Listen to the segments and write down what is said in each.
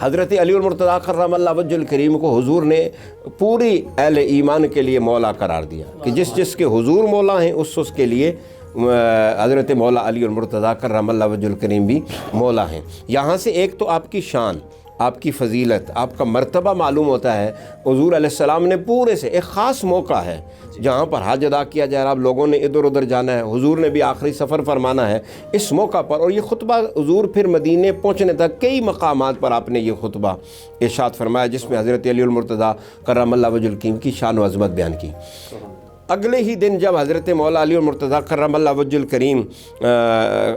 حضرت علی المرتضیٰ کرم اللہ وجہ کریم کو حضور نے پوری اہل ایمان کے لیے مولا قرار دیا کہ جس جس کے حضور مولا ہیں اس کے لیے حضرت مولا علی المرتضیٰ کرم اللہ وجہ کریم بھی مولا ہیں۔ یہاں سے ایک تو آپ کی شان، آپ کی فضیلت، آپ کا مرتبہ معلوم ہوتا ہے۔ حضور علیہ السلام نے پورے سے ایک خاص موقع ہے جہاں پر حج ادا کیا جا رہا، اب لوگوں نے ادھر ادھر جانا ہے، حضور نے بھی آخری سفر فرمانا ہے اس موقع پر، اور یہ خطبہ حضور پھر مدینے پہنچنے تک کئی مقامات پر آپ نے یہ خطبہ ارشاد فرمایا جس میں حضرت علی المرتضیٰ کرم اللہ وجہ الکریم کی شان و عظمت بیان کی۔ اگلے ہی دن جب حضرت مولا علی المرتضیٰ کرم اللہ وجہ الکریم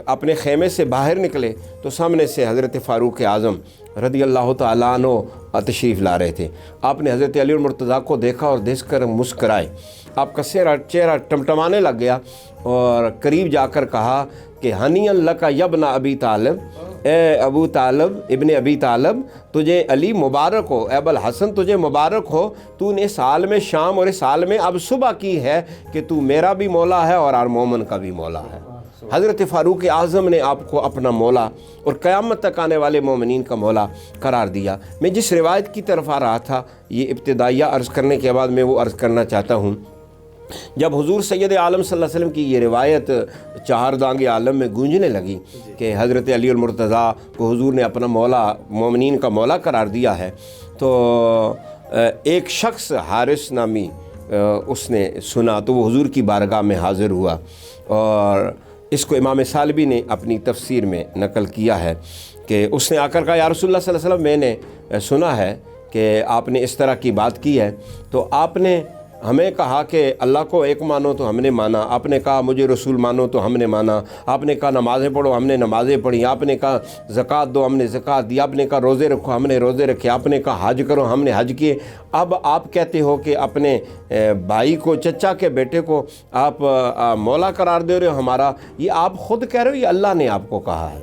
اپنے خیمے سے باہر نکلے تو سامنے سے حضرت فاروق اعظم رضی اللہ تعالیٰ عنہ تشریف لا رہے تھے۔ آپ نے حضرت علی المرتضیٰ کو دیکھا اور دیکھ کر مسکرائے، آپ کا چہرہ ٹمٹمانے لگ گیا اور قریب جا کر کہا کہ ہنیئا لک یبن ابی طالب، اے ابو طالب ابن ابی طالب، تجھے علی مبارک ہو، اے ابوالحسن تجھے مبارک ہو، تو نے اس حال میں شام اور اس حال میں اب صبح کی ہے کہ تو میرا بھی مولا ہے اور ہر مومن کا بھی مولا ہے۔ حضرت فاروق اعظم نے آپ کو اپنا مولا اور قیامت تک آنے والے مومنین کا مولا قرار دیا۔ میں جس روایت کی طرف آ رہا تھا یہ ابتدائیہ عرض کرنے کے بعد میں وہ عرض کرنا چاہتا ہوں۔ جب حضور سید عالم صلی اللہ علیہ وسلم کی یہ روایت چہار دانگ عالم میں گونجنے لگی کہ حضرت علی المرتضیٰ کو حضور نے اپنا مولا، مومنین کا مولا قرار دیا ہے، تو ایک شخص حارث نامی اس نے سنا تو وہ حضور کی بارگاہ میں حاضر ہوا، اور اس کو امام سالبی نے اپنی تفسیر میں نقل کیا ہے کہ اس نے آ کر کہا یا رسول اللہ صلی اللہ علیہ وسلم میں نے سنا ہے کہ آپ نے اس طرح کی بات کی ہے، تو آپ نے ہمیں کہا کہ اللہ کو ایک مانو تو ہم نے مانا، آپ نے کہا مجھے رسول مانو تو ہم نے مانا، آپ نے کہا نمازیں پڑھو ہم نے نمازیں پڑھی، آپ نے کہا زکوٰۃ دو ہم نے زکوٰۃ دی، آپ نے کہا روزے رکھو ہم نے روزے رکھے، آپ نے کہا حج کرو ہم نے حج کیے۔ اب آپ کہتے ہو کہ اپنے بھائی کو، چچا کے بیٹے کو آپ مولا قرار دے رہے ہو ہمارا، یہ آپ خود کہہ رہے ہو یا اللہ نے آپ کو کہا ہے؟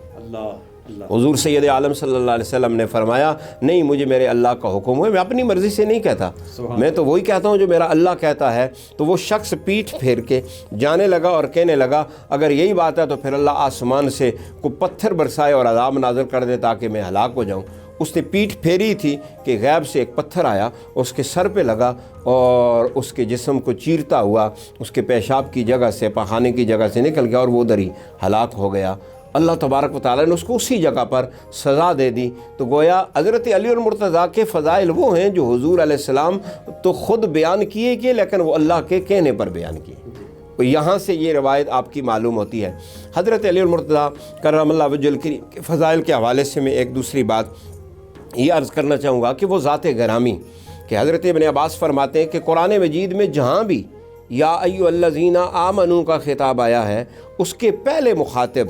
حضور سید عالم صلی اللہ علیہ وسلم نے فرمایا نہیں، مجھے میرے اللہ کا حکم ہے، میں اپنی مرضی سے نہیں کہتا، میں تو وہی کہتا ہوں جو میرا اللہ کہتا ہے۔ تو وہ شخص پیٹھ پھیر کے جانے لگا اور کہنے لگا اگر یہی بات ہے تو پھر اللہ آسمان سے کوئی پتھر برسائے اور عذاب نازل کر دے تاکہ میں ہلاک ہو جاؤں۔ اس نے پیٹھ پھیری تھی کہ غیب سے ایک پتھر آیا، اس کے سر پہ لگا اور اس کے جسم کو چیرتا ہوا اس کے پیشاب کی جگہ سے، پخانے کی جگہ سے نکل گیا اور وہ ادھر ہی ہلاک ہو گیا۔ اللہ تبارک و تعالیٰ نے اس کو اسی جگہ پر سزا دے دی۔ تو گویا حضرت علی المرتضیٰ کے فضائل وہ ہیں جو حضور علیہ السلام تو خود بیان کیے لیکن وہ اللہ کے کہنے پر بیان کیے۔ یہاں سے یہ روایت آپ کی معلوم ہوتی ہے۔ حضرت علی المرتضیٰ کرم اللہ وجہ الکریم کے فضائل کے حوالے سے میں ایک دوسری بات یہ عرض کرنا چاہوں گا کہ وہ ذات گرامی کہ حضرت ابن عباس فرماتے ہیں کہ قرآن مجید میں جہاں بھی یا ایھا الذین آمنوا کا خطاب آیا ہے اس کے پہلے مخاطب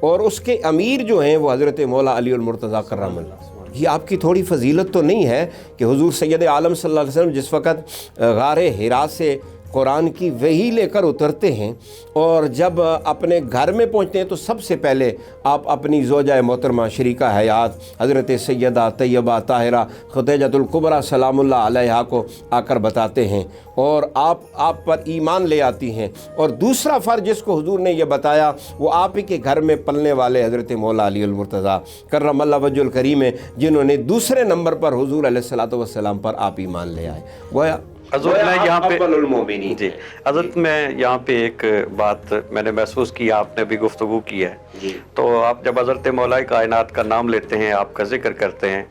اور اس کے امیر جو ہیں وہ حضرت مولا علی المرتضیٰ کرم اللہ۔ یہ آپ کی تھوڑی فضیلت تو نہیں ہے کہ حضور سید عالم صلی اللہ علیہ وسلم جس وقت غار حرا سے قرآن کی وحی لے کر اترتے ہیں اور جب اپنے گھر میں پہنچتے ہیں تو سب سے پہلے آپ اپنی زوجہ محترمہ شریکہ حیات حضرت سیدہ طیبہ طاہرہ خدیجۃ الکبریٰ سلام اللہ علیہا کو آ کر بتاتے ہیں اور آپ پر ایمان لے آتی ہیں، اور دوسرا فرض جس کو حضور نے یہ بتایا وہ آپ ہی کے گھر میں پلنے والے حضرت مولا علی المرتضیٰ کرم اللہ وجہ الکریم ہیں جنہوں نے دوسرے نمبر پر حضور علیہ الصلوۃ والسلام پر آپ ایمان لے آئے۔ گویا حضرت میں یہاں پہ جی حضرت میں یہاں پہ ایک بات میں نے محسوس کی، آپ نے بھی گفتگو کی ہے، تو آپ جب حضرت مولا کائنات کا نام لیتے ہیں، آپ کا ذکر کرتے ہیں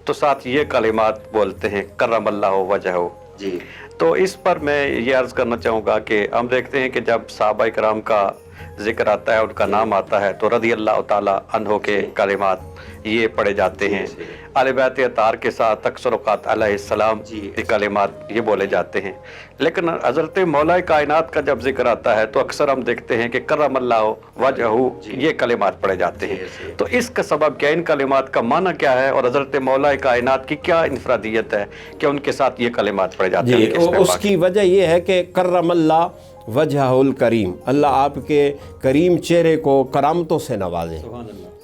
تو ساتھ یہ کلمات بولتے ہیں کرم اللہ وجہہ۔ تو اس پر میں یہ عرض کرنا چاہوں گا کہ ہم دیکھتے ہیں کہ جب صحابہ کرام کا ذکر آتا ہے، ان کا نام آتا ہے تو رضی اللہ تعالیٰ عنہ کے کلمات یہ پڑھے جاتے ہیں، اہل بیت اطہار کے ساتھ اکثر اوقات علیہ السلام کے کلمات یہ بولے جاتے ہیں، لیکن حضرت مولا کائنات کا جب ذکر آتا ہے تو اکثر ہم دیکھتے ہیں کہ کرم اللہ وجہہ یہ کلمات پڑھے جاتے ہیں۔ تو اس کا سبب کیا، ان کلمات کا معنی کیا ہے اور حضرت مولا کائنات کی کیا انفرادیت ہے کہ ان کے ساتھ یہ کلمات پڑھے جاتے ہیں؟ اس کی وجہ یہ ہے کہ کرم اللہ وجہ الکریم، اللہ آپ کے کریم چہرے کو کرامتوں سے نوازے،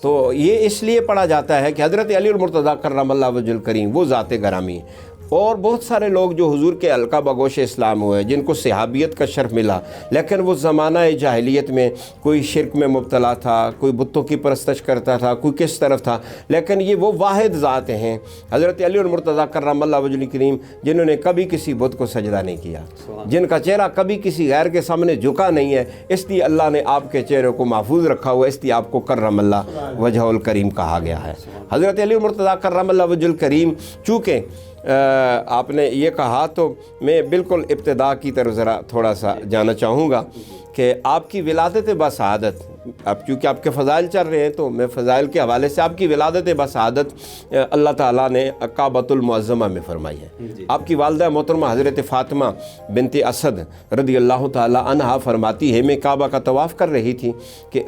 تو یہ اس لیے پڑھا جاتا ہے کہ حضرت علی المرتضیٰ کرم اللہ وجہ الکریم وہ ذات گرامی ہے۔ اور بہت سارے لوگ جو حضور کے حلقہ بگوش اسلام ہوئے جن کو صحابیت کا شرف ملا، لیکن وہ زمانہ جاہلیت میں کوئی شرک میں مبتلا تھا، کوئی بتوں کی پرستش کرتا تھا، کوئی کس طرف تھا، لیکن یہ وہ واحد ذات ہیں حضرت علی المرتضیٰ کرم اللہ وجہ الکریم جنہوں نے کبھی کسی بت کو سجدہ نہیں کیا، جن کا چہرہ کبھی کسی غیر کے سامنے جھکا نہیں ہے، اس لیے اللہ نے آپ کے چہرے کو محفوظ رکھا ہوا ہے، اس لیے آپ کو کرم اللہ وجہ الکریم کہا گیا ہے۔ حضرت علی المرتضیٰ کرم اللہ وجہ الکریم چونکہ آپ نے یہ کہا تو میں بالکل ابتدا کی طرف ذرا تھوڑا سا جانا چاہوں گا کہ آپ کی ولادت بسعادت، اب چونکہ آپ کے فضائل چل رہے ہیں تو میں فضائل کے حوالے سے آپ کی ولادت بسعادت اللہ تعالیٰ نے کعبۃ المعظمہ میں فرمائی ہے۔ آپ کی والدہ محترمہ حضرت فاطمہ بنت اسد رضی اللہ تعالیٰ عنہا فرماتی ہے میں کعبہ کا طواف کر رہی تھی کہ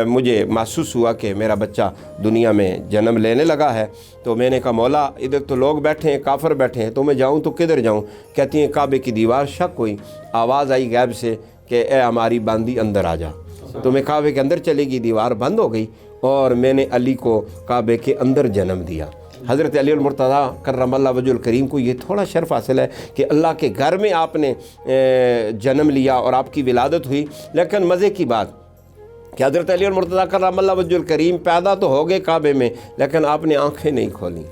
مجھے محسوس ہوا کہ میرا بچہ دنیا میں جنم لینے لگا ہے، تو میں نے کہا مولا ادھر تو لوگ بیٹھے ہیں، کافر بیٹھے ہیں، تو میں جاؤں تو کدھر جاؤں؟ کہتی ہیں کعبے کی دیوار شک ہوئی، آواز آئی غیب سے کہ اے ہماری باندی اندر آ جا، تو میں کعبے کے اندر چلے گی، دیوار بند ہو گئی اور میں نے علی کو کعبے کے اندر جنم دیا۔ حضرت علی المرتضیٰ کرم اللہ وجہ الکریم کو یہ تھوڑا شرف حاصل ہے کہ اللہ کے گھر میں آپ نے جنم لیا اور آپ کی ولادت ہوئی، لیکن مزے کی بات کہ حضرت علی المرتضیٰ کرم اللہ وجہ الکریم پیدا تو ہو گئے کعبے میں، لیکن آپ نے آنکھیں نہیں کھولیں۔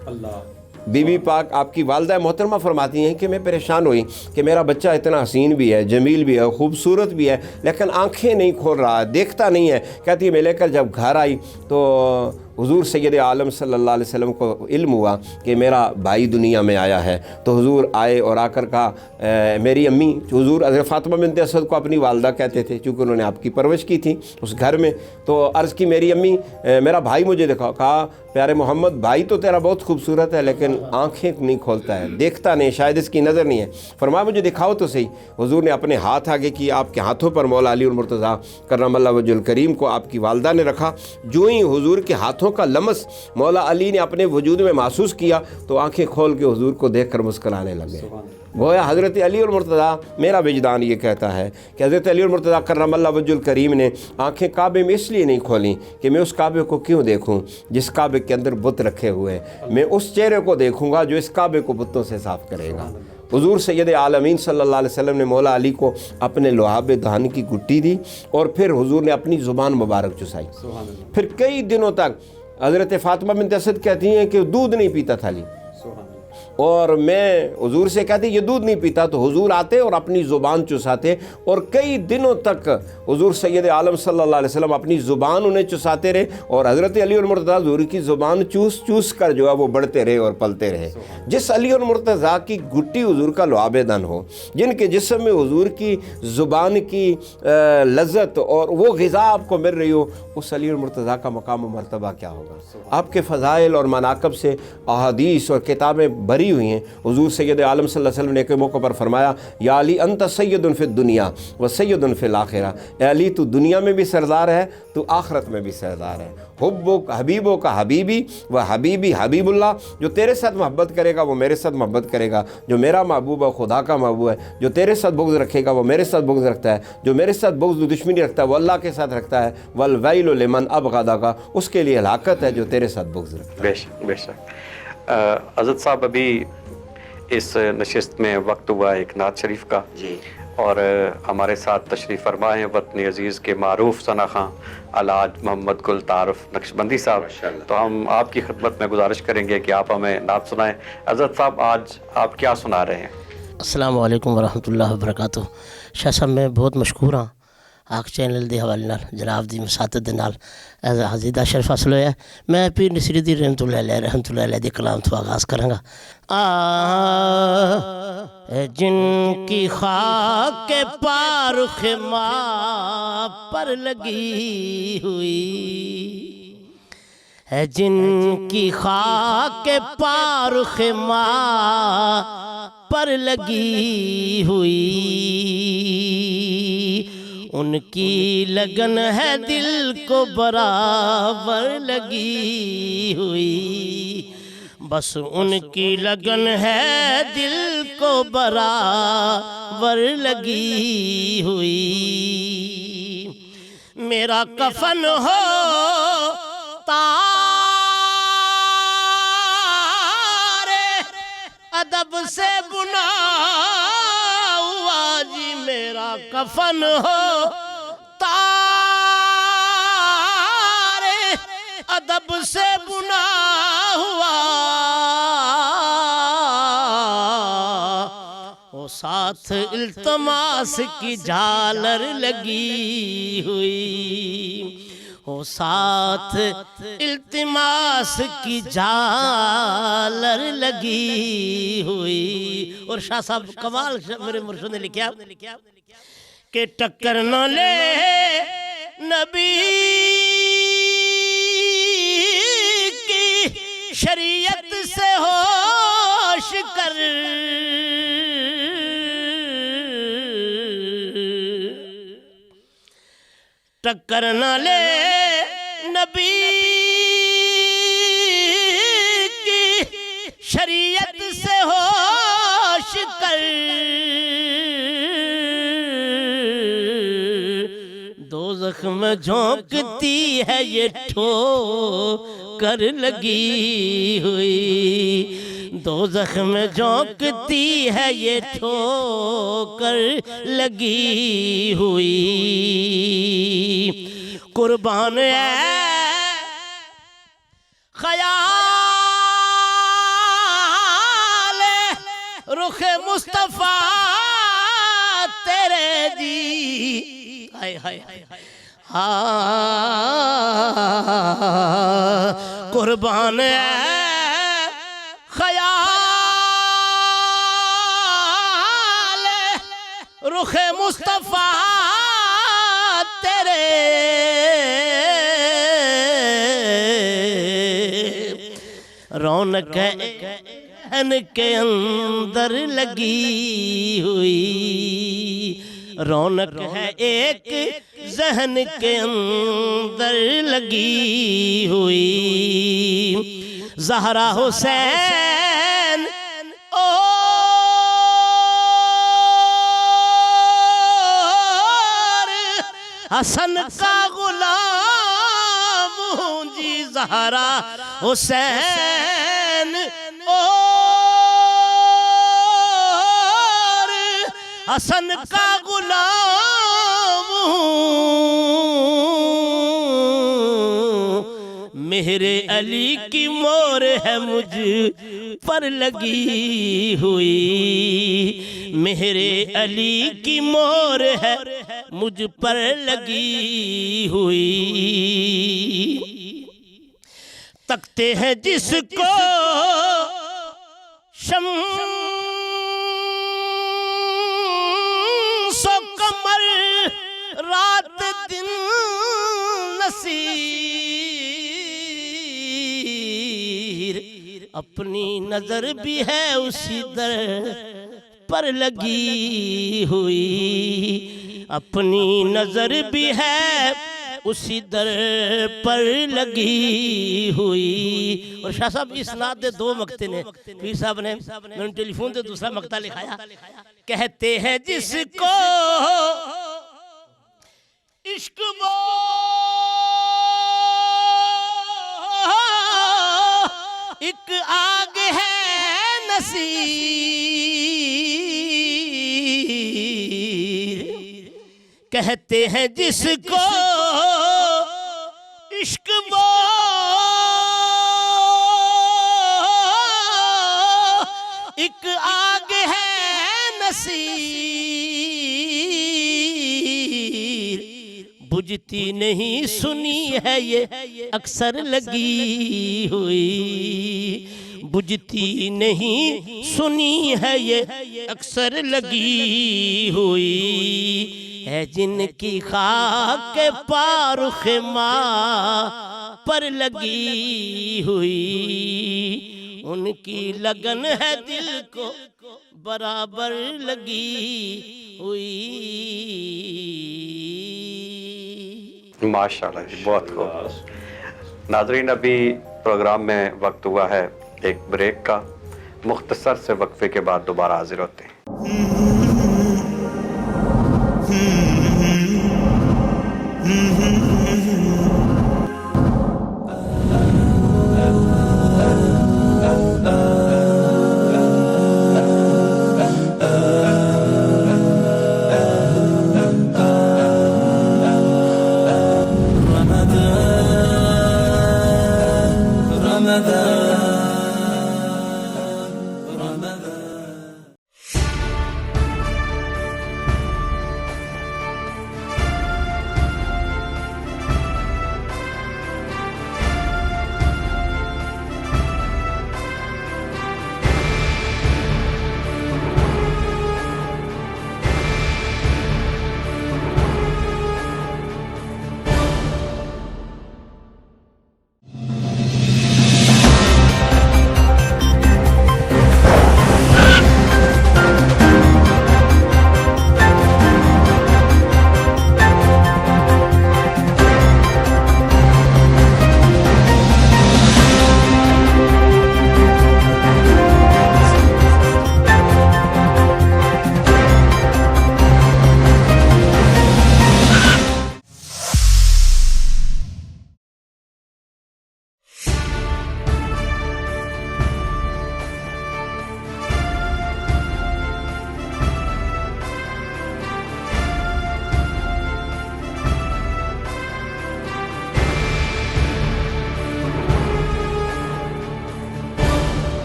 بی بی پاک آپ کی والدہ محترمہ فرماتی ہیں کہ میں پریشان ہوئی کہ میرا بچہ اتنا حسین بھی ہے، جمیل بھی ہے، خوبصورت بھی ہے، لیکن آنکھیں نہیں کھول رہا، دیکھتا نہیں ہے۔ کہتی ہے میں لے کر جب گھر آئی تو حضور سید عالم صلی اللہ علیہ وسلم کو علم ہوا کہ میرا بھائی دنیا میں آیا ہے، تو حضور آئے اور آ کر کہا میری امی، حضور حضرت فاطمہ بنت اسد کو اپنی والدہ کہتے تھے چونکہ انہوں نے آپ کی پرورش کی تھی اس گھر میں، تو عرض کی میری امی میرا بھائی مجھے دکھاؤ۔ کہا پیارے محمد بھائی تو تیرا بہت خوبصورت ہے لیکن آنکھیں نہیں کھولتا ہے، دیکھتا نہیں، شاید اس کی نظر نہیں ہے۔ فرمایا مجھے دکھاؤ تو صحیح۔ حضور نے اپنے ہاتھ آگے کی، آپ کے ہاتھوں پر مولا علی المرتضیٰ کرم اللہ وجہ الکریم کو آپ کی والدہ نے رکھا۔ جو ہی حضور کے ہاتھوں کا لمس مولا علی نے اپنے وجود میں محسوس کیا تو آنکھیں کھول کے حضور کو دیکھ کر مسکرانے لگے۔ گویا حضرت علی المرتضیٰ، میرا وجدان یہ کہتا ہے کہ حضرت علی المرتضیٰ کرم اللہ وجہ الکریم نے آنکھیں کعبے میں اس لیے نہیں کھولیں کہ میں اس کعبے کو کیوں دیکھوں جس کعبے کے اندر بت رکھے ہوئے ہیں، میں اس چہرے کو دیکھوں گا جو اس کعبے کو بتوں سے صاف کرے گا۔ حضور سید عالمین صلی اللہ علیہ وسلم نے مولا علی کو اپنے لعاب دہن کی گٹی دی اور پھر حضور نے اپنی زبان مبارک چسائی۔ پھر کئی دنوں تک حضرت فاطمہ بنت اسد کہتی ہیں کہ دودھ نہیں پیتا تھا علی، اور میں حضور سے کہتی یہ دودھ نہیں پیتا، تو حضور آتے اور اپنی زبان چساتے اور کئی دنوں تک حضور سید عالم صلی اللہ علیہ وسلم اپنی زبان انہیں چساتے رہے اور حضرت علی المرتضیٰ حضور کی زبان چوس چوس کر جو ہے وہ بڑھتے رہے اور پلتے رہے۔ جس علی المرتضیٰ کی گٹی حضور کا لعاب دہن ہو، جن کے جسم میں حضور کی زبان کی لذت اور وہ غذا آپ کو مل رہی ہو، اس علی المرتضیٰ کا مقام و مرتبہ کیا ہوگا؟ آپ کے فضائل اور مناقب سے احادیث اور کتابیں بھری ہوئی ہیں۔ حضور سید عالم صلی اللہ علیہ وسلم نے ایک موقع پر فرمایا یا علی انت سید فی الدنیا و سید فی الاخرہ، اے علی تو دنیا میں بھی سردار ہے، تو آخرت میں بھی سردار ہے۔ حبیبوں کا حبیبی و حبیبی حبیب اللہ، جو تیرے ساتھ محبت کرے گا وہ میرے ساتھ محبت کرے گا، جو میرا محبوب ہے خدا کا محبوب ہے، جو تیرے ساتھ بغض رکھے گا وہ میرے ساتھ بغض رکھتا ہے، جو میرے ساتھ بغض و دشمنی رکھتا ہے وہ اللہ کے ساتھ رکھتا ہے، والویل لمن ابغضک، اس کے لیے ہلاکت ہے جو تیرے ساتھ بغض رکھتا ہے۔ بے شک بے شک۔ حضرت صاحب ابھی اس نشست میں وقت ہوا ایک نعت شریف کا جی، اور ہمارے ساتھ تشریف فرما ہیں وطن عزیز کے معروف ثنا خواں الحاج محمد گل تعارف نقشبندی صاحب، تو ہم آپ کی خدمت میں گزارش کریں گے کہ آپ ہمیں نعت سنائیں۔ حضرت صاحب آج آپ کیا سنا رہے ہیں؟ السلام علیکم ورحمۃ اللہ وبرکاتہ۔ شاہ صاحب میں بہت مشکور ہاں آگ چینل دے حوالے نال جناب دی مساعدت دے نال حضیدہ شرف حاصل ہویا ہے۔ میں پیر نصیر الدین رحمۃ اللہ علیہ دے کلام تو آغاز کروں گا۔ جن کی خاک پارخ ماں پر لگی ہوئی ہے، جن کی خاک پارخ ماں پر لگی ہوئی، ان کی لگن ہے دل کو برابر لگی ہوئی، بس ان کی لگن ہے دل کو برابر لگی ہوئی۔ میرا کفن ہو ادب سے بنا ہوا جی میرا کفن ہو تارے ادب سے بنا ہوا وہ ساتھ التماس کی جھالر لگی ہوئی وہ ساتھ التماس کی جھالر لگی ہوئی. اور شاہ صاحب کمال میرے مرشد نے لکھا کہ ٹکر نہ لے نبی کی شریعت سے ہوش کر ٹکر نہ لے نبی کی شریعت سے ہوش کر دوزخ میں جھونکتی ہے یہ ٹھوکر لگی ہوئی دوزخ میں جھونکتی ہے یہ ٹھوکر لگی ہوئی. قربان خیال رخ مصطفیٰ تیرے دی ہائے ہائے قربان خیال رخ مصطفیٰ تیرے رونق ذہن کے اندر لگی ہوئی رونق ہے ایک ذہن کے اندر لگی ہوئی. زہرا حسین اور حسن کا غلام ہوں جی زہرا حسین اور حسن کا غلام ہوں مہر علی کی مور ہے مجھ پر لگی ہوئی مہر علی کی مور ہے مجھ پر لگی ہوئی. تکتے ہیں جس کو شمس و قمر رات دن نصیر اپنی نظر بھی ہے اسی در پر لگی ہوئی اپنی نظر بھی ہے اسی در پر لگی ہوئی. اور شاہ صاحب اس نعت دے دو مقتے نے پیر صاحب نے میں نے ٹیلی فون دے دوسرا مقتہ لکھایا کہتے ہیں جس کو عشق وہ ایک آگ ہے نصیر کہتے ہیں جس کو عشق وہ ایک آگ ہے نصیر بجھتی نہیں سنی ہے یہ اکثر لگی ہوئی بجھتی نہیں سنی ہے یہ اکثر لگی ہوئی ہے جن کی خاک پارخ ماں پر لگی ہوئی ان کی لگن ہے دل کو برابر لگی ہوئی. ماشاءاللہ جی بہت خوب. ناظرین ابھی پروگرام میں وقت ہوا ہے ایک بریک کا مختصر سے وقفے کے بعد دوبارہ حاضر ہوتے ہیں.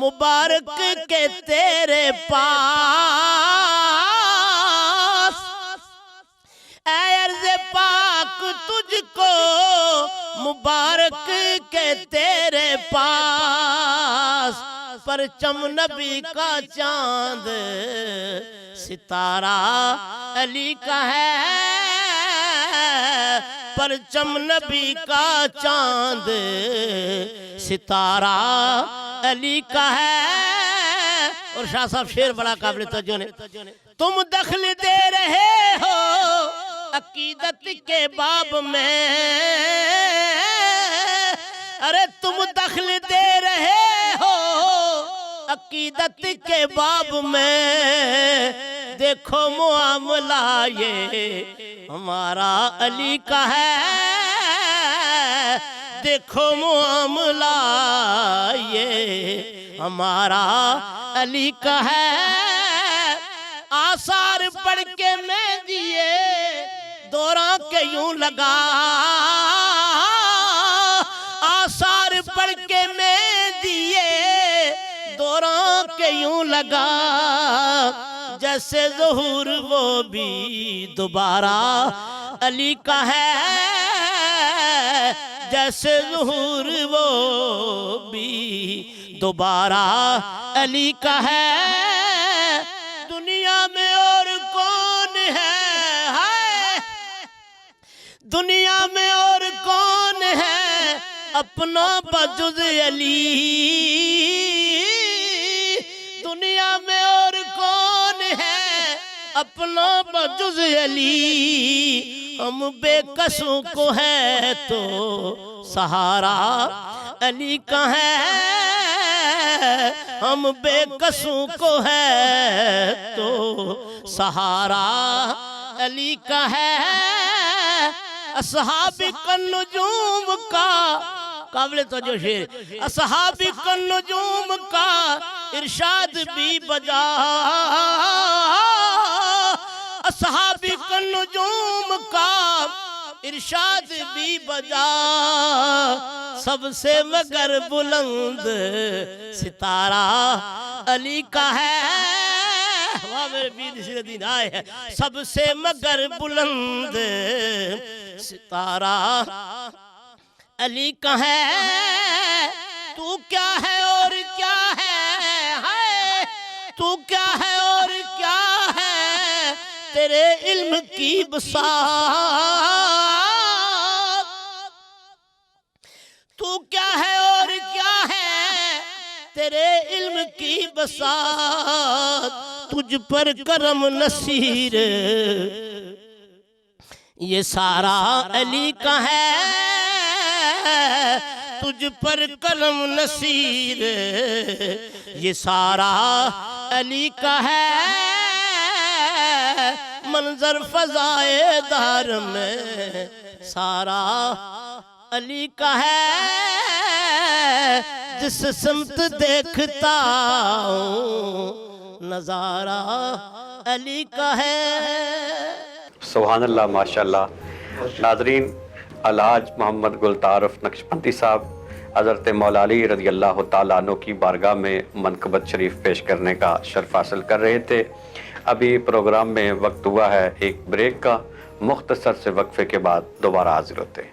مبارک کے تیرے پاس، اے عرض پاک تجھ کو مبارک کے تیرے پاس، پرچم نبی کا چاند ستارہ علی کا ہے، پرچم نبی کا چاند ستارہ علی کا ہے۔ اور شاہ صاحب شعر بڑا قابل توجہ نے، تم دخل دے رہے ہو عقیدت کے باب میں، ارے تم دخل دے رہے ہو عقیدت کے باب میں، دیکھو معاملہ یہ ہمارا علی کا ہے، دیکھو معاملہ یہ ہمارا علی کا ہے۔ آثار پڑھ کے میں دیے دوراں کے یوں لگا، آثار پڑھ کے میں دیے دوراں کے یوں لگا، جیسے ظہور وہ بھی دوبارہ علی کا ہے، جیسے ظہور وہ بھی دوبارہ علی کا ہے۔ دنیا میں اور کون ہے، دنیا میں اور کون ہے اپنا بجز علی، دنیا میں اور کون ہے اپنا بجز علی، ہم بے قصوں کو ہے تو سہارا علی کا ہے، ہم بے قصوں کو ہے تو سہارا علی کا ہے۔ اصحاب النجوم کا قابل توجہ شعر، اصحاب النجوم کا ارشاد بھی بجا، اصحاب النجوم کا ارشاد بھی بجا، سب سے مگر بلند ستارہ علی کا ہے۔ واہ میرے پیر نصیر الدین آئے ہیں، سب سے مگر بلند ستارہ علی کا ہے۔ تو کیا ہے اور کیا ہے، تو کیا ہے اور کیا ہے تیرے علم کی بساط، تو کیا ہے اور کیا ہے تیرے علم کی بساط، تجھ پر کرم نصیر یہ سارا علی کا ہے، تجھ پر کرم نصیر یہ سارا علی کا ہے۔ منظر فضائے دار میں سارا علی کا ہے، جس سمت دیکھتا ہوں نظارہ علی کا ہے۔ سبحان اللہ، ماشاءاللہ۔ ناظرین، الحاج محمد گلطارف نقشبندی صاحب حضرت مولا علی رضی اللہ تعالیٰ عنہ کی بارگاہ میں منقبت شریف پیش کرنے کا شرف حاصل کر رہے تھے۔ ابھی پروگرام میں وقت ہوا ہے ایک بریک کا، مختصر سے وقفے کے بعد دوبارہ حاضر ہوتے ہیں۔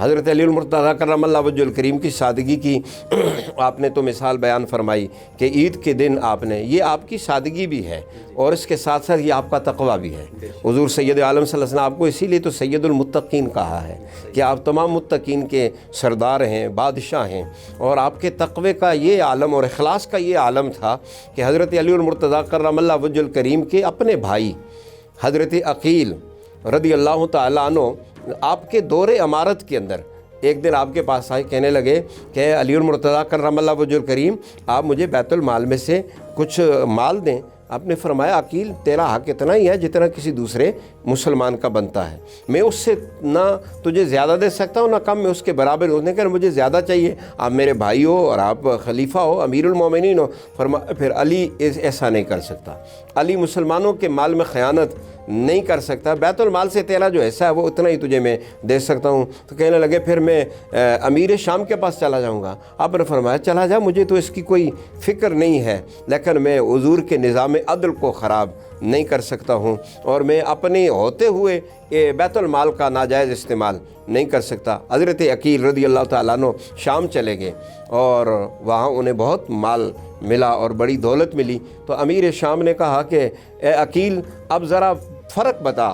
حضرت علی المرتضیٰ کرم اللہ وجہ الکریم کی سادگی کی آپ نے تو مثال بیان فرمائی کہ عید کے دن آپ نے، یہ آپ کی سادگی بھی ہے اور اس کے ساتھ ساتھ یہ آپ کا تقویٰ بھی ہے۔ حضور سید عالم صلی اللہ علیہ وسلم آپ کو اسی لیے تو سید المتقین کہا ہے کہ آپ تمام متقین کے سردار ہیں، بادشاہ ہیں، اور آپ کے تقوی کا یہ عالم اور اخلاص کا یہ عالم تھا کہ حضرت علی المرتضیٰ کرم اللہ وجہ الکریم کے اپنے بھائی حضرت عقیل رضی اللہ تعالیٰ عنہ آپ کے دور امارت کے اندر ایک دن آپ کے پاس آئے، کہنے لگے کہ علی المرتضیٰ کرم اللہ وجہ الکریم آپ مجھے بیت المال میں سے کچھ مال دیں۔ آپ نے فرمایا عقیل تیرا حق اتنا ہی ہے جتنا کسی دوسرے مسلمان کا بنتا ہے، میں اس سے نہ تجھے زیادہ دے سکتا ہوں نہ کم، میں اس کے برابر ہوں، کہ مجھے زیادہ چاہیے، آپ میرے بھائی ہو اور آپ خلیفہ ہو، امیر المومنین ہو۔ فرمایا پھر علی ایسا نہیں کر سکتا، علی مسلمانوں کے مال میں خیانت نہیں کر سکتا، بیت المال سے تیرا جو حصہ ہے وہ اتنا ہی تجھے میں دے سکتا ہوں۔ تو کہنے لگے پھر میں امیر شام کے پاس چلا جاؤں گا۔ آپ نے فرمایا چلا جا، مجھے تو اس کی کوئی فکر نہیں ہے، لیکن میں حضور کے نظام عدل کو خراب نہیں کر سکتا ہوں، اور میں اپنے ہوتے ہوئے بیت المال کا ناجائز استعمال نہیں کر سکتا۔ حضرت عقیل رضی اللہ تعالیٰ عنہ شام چلے گئے اور وہاں انہیں بہت مال ملا اور بڑی دولت ملی۔ تو امیر شام نے کہا کہ اے عقیل اب ذرا فرق بتا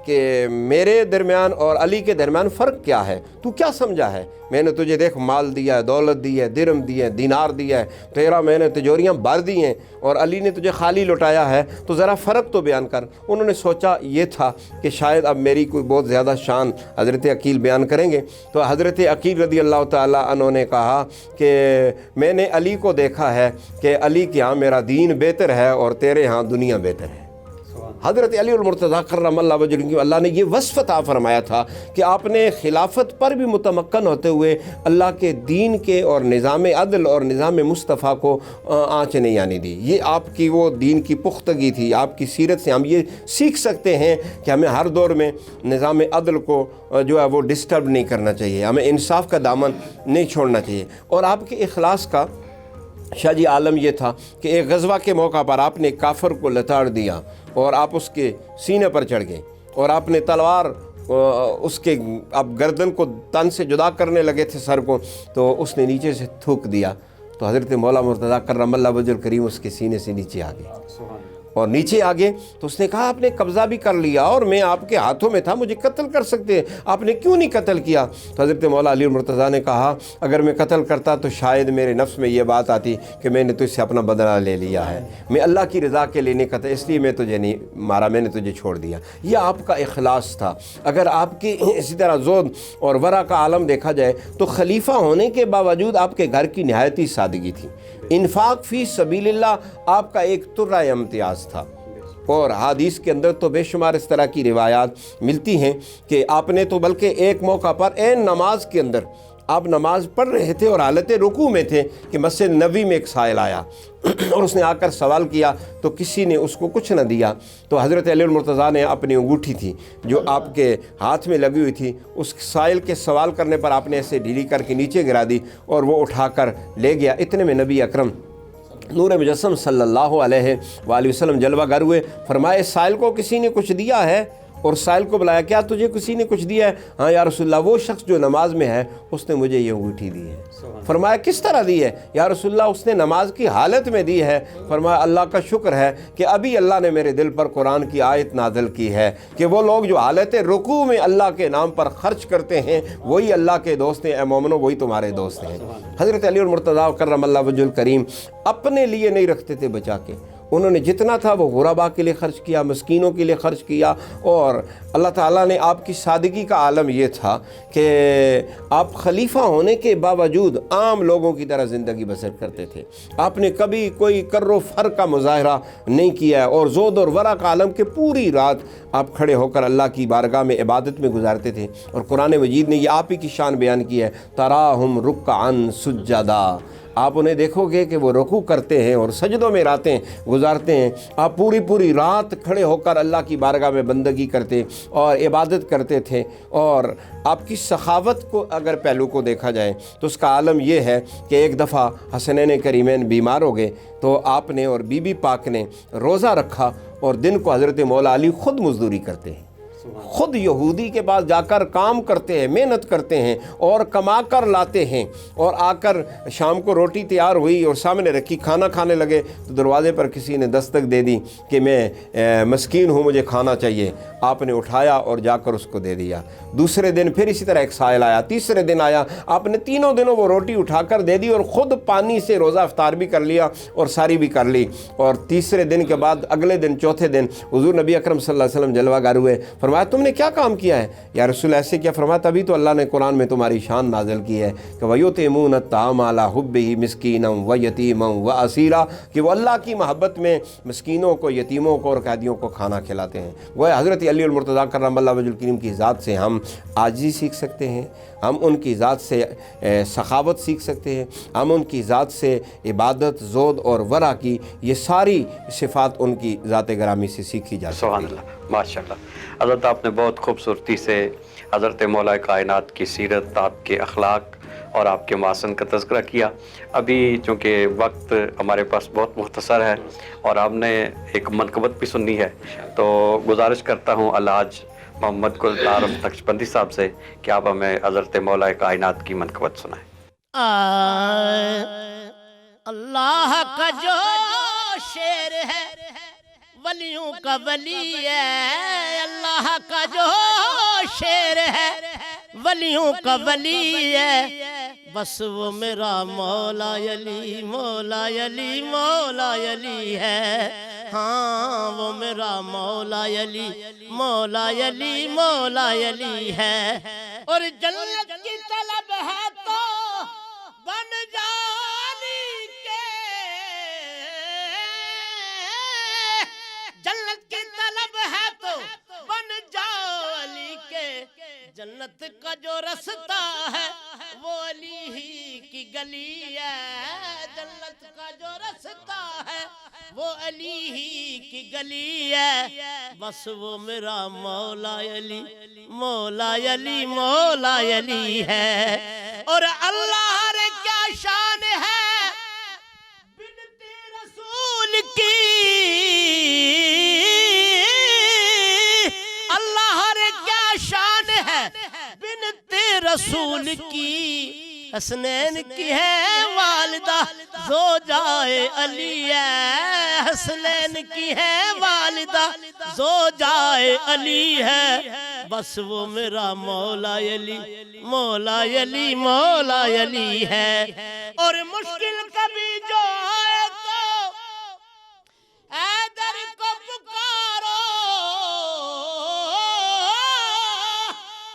کہ میرے درمیان اور علی کے درمیان فرق کیا ہے، تو کیا سمجھا ہے؟ میں نے تجھے دیکھ مال دیا ہے، دولت دی ہے، درہم دی ہے، دینار دیا ہے، تیرا میں نے تجوریاں بھر دی ہیں اور علی نے تجھے خالی لٹایا ہے، تو ذرا فرق تو بیان کر۔ انہوں نے سوچا یہ تھا کہ شاید اب میری کوئی بہت زیادہ شان حضرت عقیل بیان کریں گے، تو حضرت عقیل رضی اللہ تعالیٰ عنہ نے کہا کہ میں نے علی کو دیکھا ہے کہ علی کے ہاں میرا دین بہتر ہے اور تیرے ہاں دنیا بہتر ہے۔ حضرت علی المرتضیٰ کرم اللہ وجہ الکریم، اللہ نے یہ وصف عطا فرمایا تھا کہ آپ نے خلافت پر بھی متمکن ہوتے ہوئے اللہ کے دین کے اور نظام عدل اور نظام مصطفیٰ کو آنچ نہیں آنے دی۔ یہ آپ کی وہ دین کی پختگی تھی۔ آپ کی سیرت سے ہم یہ سیکھ سکتے ہیں کہ ہمیں ہر دور میں نظام عدل کو جو ہے وہ ڈسٹرب نہیں کرنا چاہیے، ہمیں انصاف کا دامن نہیں چھوڑنا چاہیے۔ اور آپ کے اخلاص کا شاہ جی عالم یہ تھا کہ ایک غزوہ کے موقع پر آپ نے کافر کو لتاڑ دیا اور آپ اس کے سینے پر چڑھ گئے اور آپ نے تلوار اس کے آپ گردن کو تن سے جدا کرنے لگے تھے، سر کو، تو اس نے نیچے سے تھوک دیا، تو حضرت مولا مرتضیٰ کرم اللہ وجہ الکریم اس کے سینے سے نیچے آ گئے اور نیچے آگے تو اس نے کہا آپ نے قبضہ بھی کر لیا اور میں آپ کے ہاتھوں میں تھا، مجھے قتل کر سکتے ہیں، آپ نے کیوں نہیں قتل کیا؟ تو حضرت مولا علی المرتضیٰ نے کہا اگر میں قتل کرتا تو شاید میرے نفس میں یہ بات آتی کہ میں نے تجھ سے اپنا بدلہ لے لیا ہے، میں اللہ کی رضا کے لیے نہیں قتل، اس لیے میں تجھے نہیں مارا، میں نے تجھے چھوڑ دیا۔ یہ آپ کا اخلاص تھا۔ اگر آپ کی اسی طرح زہد اور ورع کا عالم دیکھا جائے تو خلیفہ ہونے کے باوجود آپ کے گھر کی نہایت ہی سادگی تھی۔ انفاق فی سبیل اللہ آپ کا ایک ترہ امتیاز تھا، اور حدیث کے اندر تو بے شمار اس طرح کی روایات ملتی ہیں کہ آپ نے تو بلکہ ایک موقع پر عین نماز کے اندر آپ نماز پڑھ رہے تھے اور حالت رکوع میں تھے کہ مسجد نبوی میں ایک سائل آیا اور اس نے آ کر سوال کیا تو کسی نے اس کو کچھ نہ دیا، تو حضرت علی المرتضیٰ نے اپنی انگوٹھی تھی جو آپ کے ہاتھ میں لگی ہوئی تھی، اس سائل کے سوال کرنے پر آپ نے ایسے ڈھیلی کر کے نیچے گرا دی اور وہ اٹھا کر لے گیا۔ اتنے میں نبی اکرم نور مجسم صلی اللہ علیہ وآلہ وسلم جلوہ گر ہوئے، فرمائے سائل کو کسی نے کچھ دیا ہے؟ اور سائل کو بلایا کیا تجھے کسی نے کچھ دیا ہے؟ ہاں یا رسول اللہ وہ شخص جو نماز میں ہے اس نے مجھے یہ انگوٹھی دی ہے۔ فرمایا کس طرح دی ہے؟ یا رسول اللہ اس نے نماز کی حالت میں دی ہے۔ فرمایا اللہ کا شکر ہے کہ ابھی اللہ نے میرے دل پر قرآن کی آیت نازل کی ہے کہ وہ لوگ جو حالت رکوع میں اللہ کے نام پر خرچ کرتے ہیں وہی اللہ کے دوست ہیں، اے مومنو وہی تمہارے دوست ہیں۔ حضرت علی المرتضیٰ کرم اللہ وجہ الکریم اپنے لیے نہیں رکھتے تھے بچا کے، انہوں نے جتنا تھا وہ غرباء کے لیے خرچ کیا، مسکینوں کے لیے خرچ کیا، اور اللہ تعالیٰ نے آپ کی سادگی کا عالم یہ تھا کہ آپ خلیفہ ہونے کے باوجود عام لوگوں کی طرح زندگی بسر کرتے تھے۔ آپ نے کبھی کوئی کر و فر کا مظاہرہ نہیں کیا ہے، اور زہد اور ورع کا عالم کے پوری رات آپ کھڑے ہو کر اللہ کی بارگاہ میں عبادت میں گزارتے تھے، اور قرآن مجید نے یہ آپ ہی کی شان بیان کی ہے، تراہم رکعا سجدا، آپ انہیں دیکھو گے کہ وہ رکوع کرتے ہیں اور سجدوں میں راتیں گزارتے ہیں۔ آپ پوری رات کھڑے ہو کر اللہ کی بارگاہ میں بندگی کرتے اور عبادت کرتے تھے، اور آپ کی سخاوت کو اگر پہلو کو دیکھا جائے تو اس کا عالم یہ ہے کہ ایک دفعہ حسنین کریمین بیمار ہو گئے تو آپ نے اور بی بی پاک نے روزہ رکھا، اور دن کو حضرت مولا علی خود مزدوری کرتے ہیں، خود یہودی کے پاس جا کر کام کرتے ہیں، محنت کرتے ہیں اور کما کر لاتے ہیں، اور آ کر شام کو روٹی تیار ہوئی اور سامنے رکھی، کھانا کھانے لگے تو دروازے پر کسی نے دستک دے دی کہ میں مسکین ہوں، مجھے کھانا چاہیے، آپ نے اٹھایا اور جا کر اس کو دے دیا۔ دوسرے دن پھر اسی طرح ایک سائل آیا، تیسرے دن آیا، آپ نے تینوں دنوں وہ روٹی اٹھا کر دے دی اور خود پانی سے روزہ افطار بھی کر لیا اور ساری بھی کر لی۔ اور تیسرے دن کے بعد اگلے دن چوتھے دن حضور نبی اکرم صلی اللہ علیہ وسلم جلوہ گر ہوئے، فرمایا تم نے کیا کام کیا ہے یا رسول ایسے کیا؟ فرمایا تبھی تو اللہ نے قرآن میں تمہاری شان نازل کی ہے کہ وَيُطْعِمُونَ الطَّعَامَ عَلَىٰ حُبِّهِ مِسْكِينًا وَيَتِيمًا وَأَسِيرًا، کہ وہ اللہ کی محبت میں مسکینوں کو، یتیموں کو اور قیدیوں کو کھانا کھلاتے ہیں۔ وہ حضرت علی المرتضیٰ کرم اللہ وجہ الکریم کی ذات سے ہم عاجزی سیکھ سکتے ہیں، ہم ان کی ذات سے سخاوت سیکھ سکتے ہیں، ہم ان کی ذات سے عبادت، زہد اور ورع کی یہ ساری صفات ان کی ذات گرامی سے سیکھی جا سکتی ہیں۔ سبحان اللہ، ماشاء اللہ۔ حضرت آپ نے بہت خوبصورتی سے حضرت مولا کائنات کی سیرت، آپ کے اخلاق اور آپ کے محاسن کا تذکرہ کیا۔ ابھی چونکہ وقت ہمارے پاس بہت مختصر ہے اور ہم نے ایک منقبت بھی سننی ہے، تو گزارش کرتا ہوں الحاج محمد گل عارف نقشبندی صاحب سے کہ آپ ہمیں حضرت مولا کائنات کی منقبت سنائیں۔ اللہ کا جو شیر ہے ولیوں کا ولی ہے، اللہ کا جو شیر ہے ولیوں کا ولی ہے، بس وہ میرا مولا علی، مولا علی، مولا علی ہے، ہاں وہ میرا مولا علی، مولا علی، مولا علی ہے۔ اور جنت کی طلب ہے تو بن جانی کے، جنت کی طلب ہے تو بن جالی کے، جنت کا جو رستہ ہے وہ علی ہی کی گلی ہے، جنت کا جو رستہ ہے وہ علی ہی کی گلی ہے، بس وہ میرا مولا علی، مولا علی، مولا علی ہے۔ اور اللہ رے کیا شان ہے بنت رسول کی، اللہ رے کیا شان ہے بنت رسول کی، حسنین کی ہے والدہ زوجائے علی ہے، حسنین کی ہے والدہ زوجائے علی ہے، بس وہ میرا مولا علی، مولا علی، مولا علی ہے۔ اور مشکل کبھی جو آئے تو حیدر کو پکارو،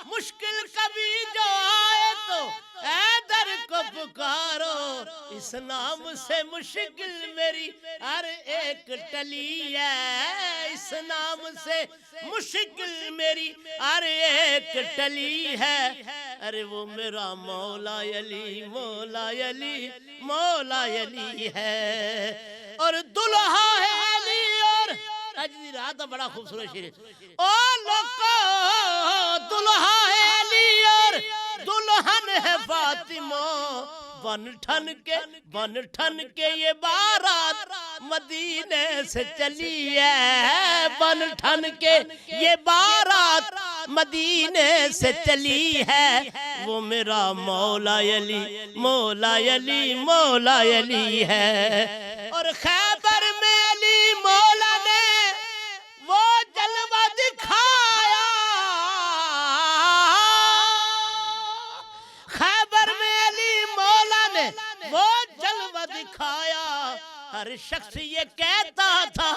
مشکل کبھی جو آئے تو حیدر کو پکارو، اس نام سے مشکل میری ہر ایک ٹلی ہے، اس نام سے مشکل میری ہر ایک ٹلی ہے، ارے وہ میرا مولا علی، مولا علی، مولا علی ہے۔ اور دلہا ہے علی، اور آج دی رات بڑا خوبصورت شعر ہے، او لوکو دلہا ہے علی اور دلہن ہے فاطمہ، بن ٹھن کے یہ بارات مدینے سے چلی ہے، بن ٹھن کے یہ بارات مدینے سے چلی ہے، وہ میرا مولا علی، مولا علی، مولا علی ہے۔ اور خیبر میں علی مولا نے وہ جلوہ دکھایا، خیبر میں علی مولا نے وہ جلوہ دکھایا، ہر شخص یہ کہتا تھا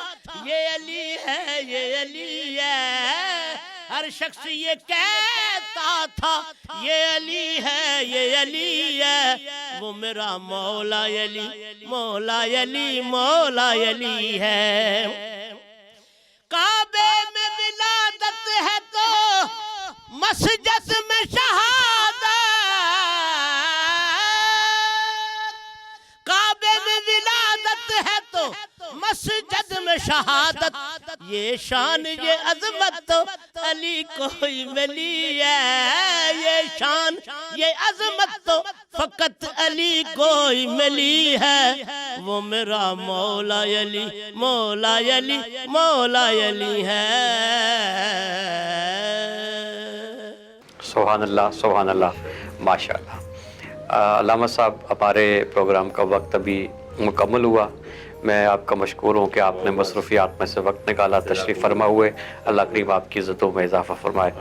یہ علی ہے، یہ علی ہے، ہر شخص یہ کہتا تھا یہ علی ہے، یہ علی ہے، وہ میرا مولا علی، مولا علی، مولا علی ہے۔ کعبے میں ولادت ہے تو مسجد میں شہادت، کعبے میں ولادت ہے تو مسجد میں شہادت، یہ شان یہ عظمت تو علی کو ہی ملی ہے، یہ شان یہ عظمت تو فقط علی کو ہی ملی ہے، وہ میرا مولا علی مولا علی مولا علی ہے. سبحان اللہ ماشاء اللہ. علامہ صاحب ہمارے پروگرام کا وقت ابھی مکمل ہوا. میں آپ کا مشکور ہوں کہ آپ نے مصروفیات میں سے وقت نکالا تشریف فرما ہوئے. اللہ کریم آپ کی عزتوں میں اضافہ فرمائے.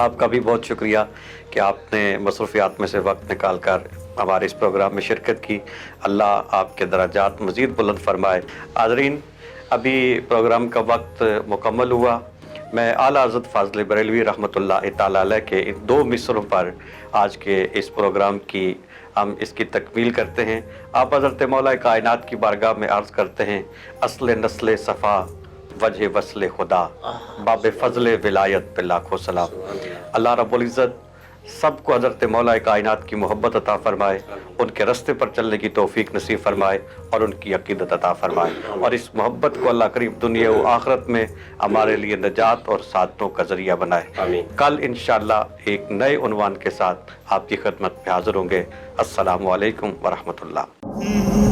آپ کا بھی بہت شکریہ کہ آپ نے مصروفیات میں سے وقت نکال کر ہمارے اس پروگرام میں شرکت کی. اللہ آپ کے درجات مزید بلند فرمائے. حاضرین ابھی پروگرام کا وقت مکمل ہوا. میں اعلیٰ حضرت فاضل بریلوی رحمۃ اللہ تعالیٰ علیہ کے ان 2 مصروں پر آج کے اس پروگرام کی ہم اس کی تکمیل کرتے ہیں. آپ حضرت مولا کائنات کی بارگاہ میں عرض کرتے ہیں اصل نسل صفا وجہ وصل خدا باب فضل ولایت پہ لاکھوں سلام. اللہ رب العزت سب کو حضرت مولا کائنات کی محبت عطا فرمائے, ان کے راستے پر چلنے کی توفیق نصیب فرمائے اور ان کی عقیدت عطا فرمائے, اور اس محبت کو اللہ کریم دنیا و آخرت میں ہمارے لیے نجات اور سعادتوں کا ذریعہ بنائے. کل انشاءاللہ ایک نئے عنوان کے ساتھ آپ کی خدمت میں حاضر ہوں گے. السلام علیکم ورحمۃ اللہ.